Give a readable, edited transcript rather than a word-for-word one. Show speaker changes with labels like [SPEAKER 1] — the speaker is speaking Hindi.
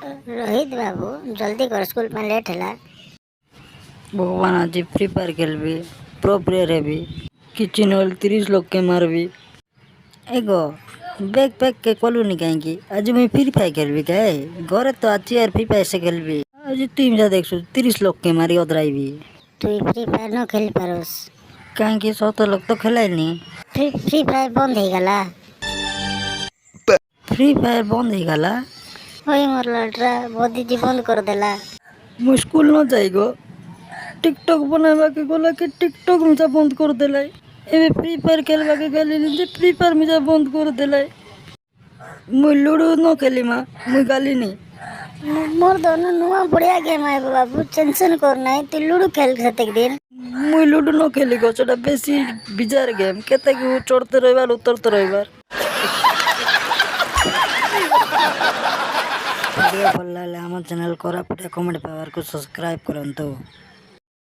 [SPEAKER 1] रोहित बाबू जल्दी कर, स्कूल में लेट है।
[SPEAKER 2] भगवान आज फ्री फायर खेलबी, प्रो प्लेयर हेबी, किचन ऑयल 30 लोग के मारबी। एगो बैग पैक के कलुनी कहीं आज मैं फ्री फायर खेलबी क्या घरे तो आज यार फ्री फायर से खेलबी आज तुम जा देख 30 लोग के मारी ओदराइबी।
[SPEAKER 1] तू फ्री फायर न खेल पारोस
[SPEAKER 2] कहीं 100 लोग तो खेलाइनी।
[SPEAKER 1] फ्री फायर बंद हो गला।
[SPEAKER 2] फ्री फायर बंद हो गला।
[SPEAKER 1] ओए मोर लड़रा मोदी जी बंद कर देला।
[SPEAKER 2] मु स्कूल न जाइगो टिकटॉक बनावा के गोला के टिकटॉक मुझा बंद कर देला। एबे फ्री फायर खेलवा के गली जे फ्री फायर मुझा बंद कर देला। मुई लूडो न खेली माँ मुई गाली नहीं।
[SPEAKER 1] मोर दोनों नुआ बढ़िया गेम है बाबू, टेंशन करना है। तू लूडो खेल सकते दिन।
[SPEAKER 2] मुई लूडो न खेली गो सेटा बेसी बिजार गेम केते कि चढ़ते रहिबार उतरते रहिबार। वीडियो भल लागले हमर चैनल कोरापुटिया कमेडी पावर को सब्सक्राइब करंतु।